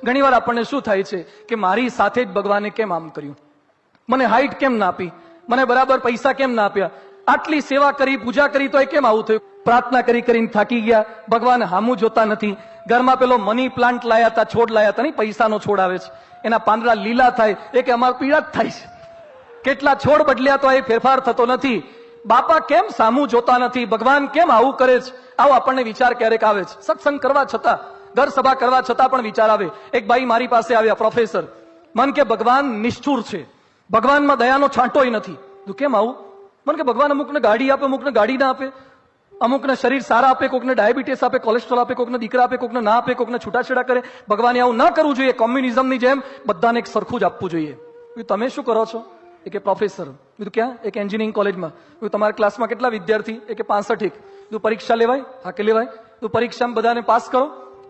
ઘણીવાર આપણને શું થાય છે કે મારી સાથે જ ભગવાને કેમ આમ કર્યું, મને હાઈટ કેમ ના આપી, મને બરાબર પૈસા કેમ ના આપ્યા, આટલી સેવા કરી, પૂજા કરી તો એ કેમ આવું થયું, પ્રાર્થના કરી કરીને થાકી ગયા, ભગવાન હામું જોતા નથી. ઘરમાં પેલો મની પ્લાન્ટ લાયા હતા, છોડ લાયા હતા, નહીં પૈસાનો છોડ આવે છે, એના પાંદડા લીલા થાય એ કે અમારે પીળા જ થાય છે. કેટલા છોડ બદલ્યા તો એ ફેરફાર થતો નથી. બાપા કેમ સામું જોતા નથી, ભગવાન કેમ આવું કરે છે, આવો આપણને વિચાર ક્યારેક આવે છે. સત્સંગ કરવા છતાં, ઘર સભા કરવા છતાં પણ વિચાર આવે. એક ભાઈ મારી પાસે આવ્યા, પ્રોફેસર, મન કે ભગવાન નિષ્ઠુર છે, ભગવાનમાં દયાનો છાંટોય નથી. તું કેમ આવું? મન કે ભગવાન અમુકને ગાડી આપે, અમુકને ગાડી ના આપે, અમુકને શરીર સારા આપે, કોકને ડાયાબિટીસ આપે, કોલેસ્ટ્રોલ આપે, કોકને દીકરા આપે, કોકને ના આપે, કોકને છૂટાછેડા કરે. ભગવાને આવું ના કરવું જોઈએ, કોમ્યુનિઝમની જેમ બધાને એક સરખું જ આપવું જોઈએ. તમે શું કરો છો? એ કે પ્રોફેસર. કીધું ક્યાં? એક એન્જિનિયરિંગ કોલેજમાં. તમારા ક્લાસમાં કેટલા વિદ્યાર્થી? એ કે 65. કીધું પરીક્ષા લેવાય? હા કે લેવાય. તું પરીક્ષામાં બધાને પાસ કરો?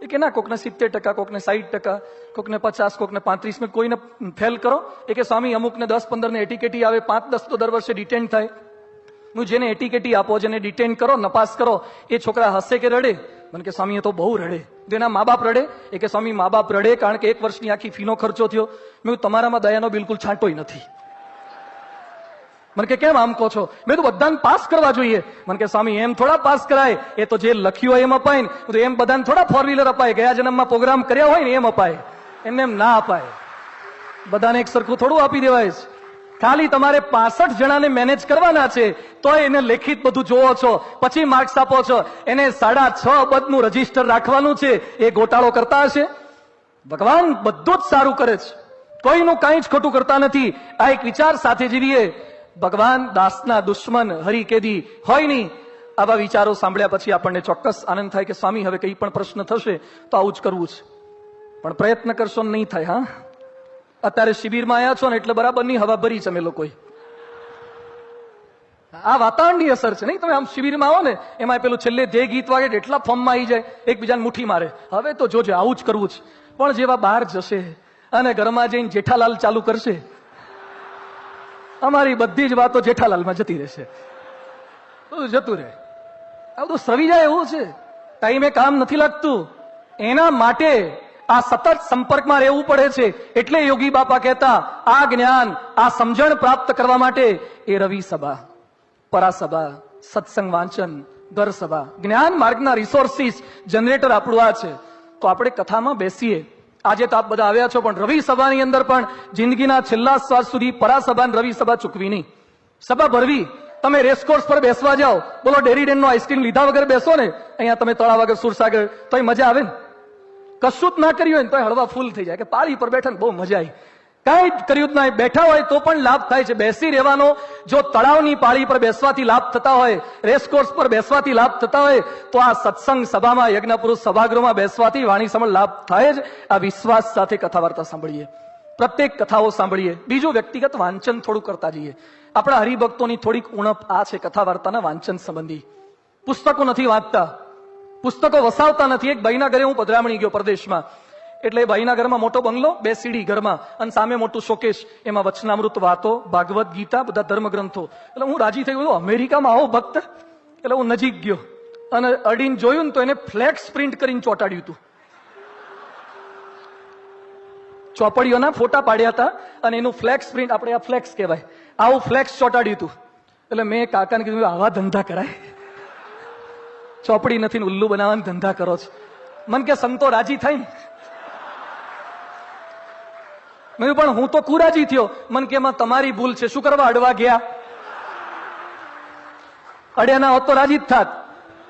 એ કે ના, કોકને 70%, કોકને 60%, કોકને 50%, કોકને 35%, કોઈને ફેલ કરો. એ કે સ્વામી અમુકને 10-15 ને એટીકેટી આવે, 5-10 તો દર વર્ષે ડિટેન થાય. હું જેને એટીકેટી આપો, જેને ડિટેન કરો, નપાસ કરો, એ છોકરા હસે કે રડે? મને કે સ્વામી એ તો બહુ રડે. એના મા બાપ રડે? એ કે સ્વામી મા બાપ રડે કારણ કે 1 વર્ષની આખી ફીનો ખર્ચો થયો. મેં તમારામાં દયાનો બિલકુલ છાંટોય નથી. મને કે કેમ આમ કહો છો? મેં તો બધાને પાસ કરવા જોઈએ. મને કે સ્વામી એમ થોડા પાસ કરાય, એ તો જે લખ્યું હોય એમ અપાય ને. તો એમ બધાને થોડા 4 વ્હીલર અપાય, ગયા જન્મમાં પ્રોગ્રામ કર્યા હોય ને એમ અપાય, એમને એમ ના અપાય. બધાને એક સરખું થોડું આપી દેવાય છે. ખાલી તમારે 65 જણાને મેનેજ કરવાના છે તો એને લેખિત બધું જોવો છો, પછી માર્ક્સ આપો છો. એને 6.5 અબજનું રજીસ્ટર રાખવાનું છે, એ ગોટાળો કરતા હશે? ભગવાન બધું જ સારું કરે છે, કોઈનું કાંઈ જ ખોટું કરતા નથી. આ એક વિચાર સાથે જીવીએ. ભગવાન દાસના દુશ્મન હરિકેદી હોય નહીં. આવા વિચારો સાંભળ્યા પછી આપણને ચોક્કસ આનંદ થાય કે સ્વામી હવે કંઈ પણ પ્રશ્ન થશે તો આવું જ કરવું છે. પણ પ્રયત્ન કરશો નહીં થાય. હા, અત્યારે શિબિરમાં આવ્યા છો ને એટલે બરાબરની હવા ભરી છે અમે લોકોએ. આ વાતાવરણની અસર છે નહીં? તમે આમ શિબિરમાં આવો ને, એમાં પેલું છેલ્લે જે ગીત વાગે એટલા ફોર્મમાં આવી જાય, એકબીજાને મુઠ્ઠી મારે. હવે તો જોજે આવું જ કરવું છે. પણ જેવા બહાર જશે અને ઘરમાં જઈને જેઠાલાલ ચાલુ કરશે, અમારી બધી જ વાતો જેઠાલાલમાં જતી રહેશે, બધું જતું રહે. આ બધું સવી જાય એવું છે, ટાઈમે કામ નથી લાગતું. એના માટે આ સતત સંપર્કમાં રહેવું પડે છે. એટલે યોગી બાપા કહેતા, આ જ્ઞાન, આ સમજણ પ્રાપ્ત કરવા માટે એ રવિ સભા, પરાસભા, સત્સંગ વાંચન, ઘર સભા, જ્ઞાન માર્ગના રિસોર્સિસ જનરેટર આપણું આ છે. તો આપણે કથામાં બેસીએ. આજે તો આપ બધા આવ્યા છો, પણ રવિ સભાની અંદર પણ જિંદગીના છેલ્લા શ્વાસ સુધી પરાસભા રવિ સભા ચૂકવી નહીં. સભા ભરવી. તમે રેસકોર્સ પર બેસવા જાઓ, બોલો ડેરીડેન નો આઈસ્ક્રીમ લીધા વગર બેસો ને, અહીંયા તમે તળાવ વગર સુરસાગર, તો મજા આવે ને? કશું જ ના કર્યું હોય ને તો હળવા ફૂલ થઈ જાય કે પાળી પર બેઠા ને બહુ મજા આવી. કાંઈ જ કર્યું જ ના, બેઠા હોય તો પણ લાભ થાય છે. બેસી રહેવાનો. જો તળાવની પાળી પર બેસવાથી લાભ થતા હોય, રેસકોર્સ પર બેસવાથી લાભ થતા હોય, તો આ સત્સંગ સભામાં, યજ્ઞપુરુષ સભાગૃહમાં બેસવાથી વાણી સમળ લાભ થાય જ. આ વિશ્વાસ સાથે કથા વાર્તા સાંભળીએ, પ્રત્યેક કથાઓ સાંભળીએ. બીજું વ્યક્તિગત વાંચન થોડું કરતા જઈએ. આપણા હરિભક્તોની થોડીક ઉણપ આ છે કથા વાર્તાના વાંચન સંબંધી. પુસ્તકો નથી વાંચતા, પુસ્તકો વસાવતા નથી. એક ભાઈના ઘરે હું પધરામણી ગયો પરદેશમાં, એટલે ભાઈના ઘરમાં મોટો બંગલો, 2 સીડી ઘરમાં, અને સામે મોટું શોકેશ, એમાં વચનામૃત, વાતો, ભાગવત ગીતા, બધા ધર્મગ્રંથો. એટલે હું રાજી થઈ ગયો, અમેરિકામાં આવો ભક્ત. એટલે હું નજીક ગયો અને અડીને જોયું ને તો એને ફ્લેક્સ પ્રિન્ટ કરીને ચોંટાડ્યું હતું. ચોપડીઓના ફોટા પાડ્યા હતા અને એનું ફ્લેક્સ પ્રિન્ટ, આપણે આ ફ્લેક્સ કહેવાય, આવું ફ્લેક્સ ચોંટાડ્યું હતું. એટલે મેં કાકાને કીધું, આવા ધંધા કરાય? ચોપડી નથી ઉલ્લુ બનાવવાના ધંધા કરો છો. મન કે સંતો રાજી થાય ને. મેં પણ હું તો કુરાજી થયો. મન કે એમાં તમારી ભૂલ છે, શું કરવા અડવા ગયા? અડ્યા ના હોત તો રાજી જ થાત.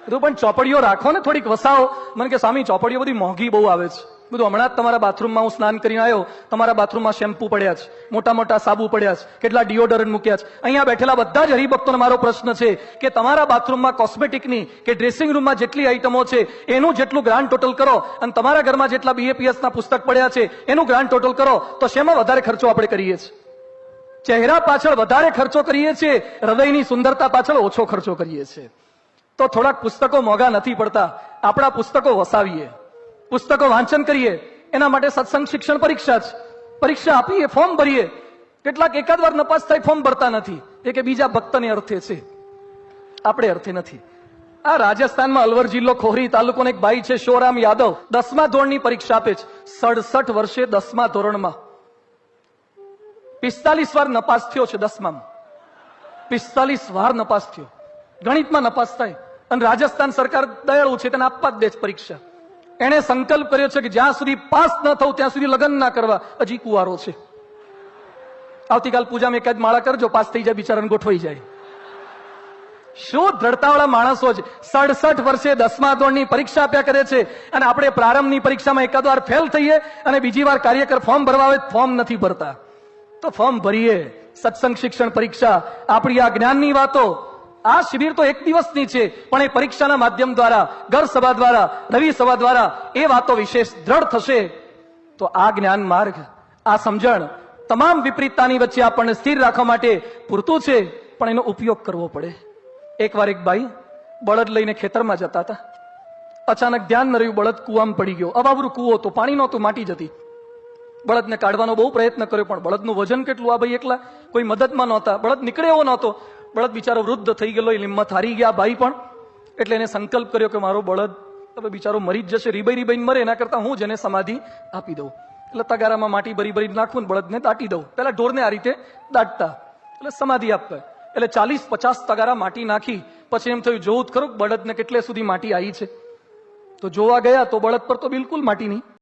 પણ ચોપડીઓ રાખો ને, થોડીક વસાવો. મને કે સ્વામી ચોપડીઓ બધી મોંઘી બહુ આવે છે. બધું હમણાં જ તમારા બાથરૂમમાં હું સ્નાન કરીને આવ્યો, તમારા બાથરૂમમાં શેમ્પુ પડ્યા છે, મોટા મોટા સાબુ પડ્યા છે, કેટલા ડિયોડરન્ટ મૂક્યા છે. અહીંયા બેઠેલા બધા જ હરિભક્તોને મારો પ્રશ્ન છે કે તમારા બાથરૂમમાં કોસ્મેટિકની કે ડ્રેસિંગ રૂમમાં જેટલી આઈટમો છે એનું જેટલું ગ્રાન્ડ ટોટલ કરો, અને તમારા ઘરમાં જેટલા BAPS ના પુસ્તક પડ્યા છે એનું ગ્રાન્ડ ટોટલ કરો, તો શેમાં વધારે ખર્ચો આપણે કરીએ છીએ? ચહેરા પાછળ વધારે ખર્ચો કરીએ છીએ, હૃદયની સુંદરતા પાછળ ઓછો ખર્ચો કરીએ છીએ. તો થોડાક પુસ્તકો મોંઘા નથી પડતા, આપણા પુસ્તકો વસાવીએ, પુસ્તકો વાંચન કરીએ. એના માટે સત્સંગ શિક્ષણ પરીક્ષા છે, પરીક્ષા આપીએ, ફોર્મ ભરીએ. કેટલાક એકાદ વાર નપાસ થાય, ફોર્મ ભરતા નથી. એ કે બીજા ભક્તને અર્થે છે, આપણે અર્થે નથી. આ રાજસ્થાનમાં અલવર જિલ્લો ખોહરી તાલુકોનો એક ભાઈ છે શોરામ યાદવ, 10મા ધોરણની પરીક્ષા આપે છે. 67 વર્ષે 10મા ધોરણમાં 45 વાર નપાસ થયો છે. 10માં 45 વાર નપાસ થયો. ગણિતમાં નપાસ થાય અને રાજસ્થાન સરકાર દયાળુ છે, તેને આપવા જ દે છે પરીક્ષા. એને સંકલ્પ કર્યો છે કે જ્યાં સુધી પાસ ન થવું ત્યાં સુધી લગ્ન ના કરવા. હજી કુંવારો છે. આવતીકાલ પૂજામાં એક જ માળા કરજો, પાસ થઈ જાય, બિચારાને ગોઠવાઈ જાય. શું દ્રઢતાવાળા માણસો છે. 67 વર્ષે 10મા ધોરણની પરીક્ષા આપ્યા કરે છે અને આપણે પ્રારંભની પરીક્ષામાં એકાદ વાર ફેલ થઈએ અને બીજી વાર કાર્યકર ફોર્મ ભરવા આવે, ફોર્મ નથી ભરતા તો ફોર્મ ભરીએ. સત્સંગ શિક્ષણ પરીક્ષા આપણી આ જ્ઞાનની વાતો, આ શિબિર તો એક દિવસની છે, પણ એ પરીક્ષાના માધ્યમ દ્વારા, ઘર સભા દ્વારા, રવિ સભા દ્વારા એ વાતો વિશેષ દ્રઢ થશે તો આ જ્ઞાન માર્ગ, આ સમજણ તમામ વિપરીતતાની વચ્ચે આપણને સ્થિર રાખવા માટે પૂરતું છે, પણ એનો ઉપયોગ કરવો પડે. એકવાર એક ભાઈ બળદ લઈને ખેતરમાં જતા હતા. અચાનક ધ્યાન ન રહ્યું, બળદ કૂવામાં પડી ગયો. અવાવરું કૂવો તો, પાણી નહોતું, માટી જ હતી. બળદને કાઢવાનો બહુ પ્રયત્ન કર્યો, પણ બળદનું વજન કેટલું, આ ભાઈ એકલા, કોઈ મદદમાં નહોતા. બળદ નીકળે એવો નહોતો. બળદ બિચારો વૃદ્ધ થઈ ગયેલો, હિંમત હારી ગયા ભાઈ પણ. એટલે એને સંકલ્પ કર્યો કે મારો બળદ હવે બિચારો મરી જ જશે, રીબાઈ રીબાઈને મરે, એના કરતા હું જ એને સમાધિ આપી દઉં. એટલે તગારામાં માટી ભરી ભરી નાખવું, બળદને દાટી દઉં. પેલા ઢોરને આ રીતે દાટતા, એટલે સમાધિ આપતા. એટલે 40-50 તગારા માટી નાખી. પછી એમ થયું જોવું જ ખરું બળદને કેટલે સુધી માટી આવી છે. તો જોવા ગયા તો બળદ પર તો બિલકુલ માટી નહીં.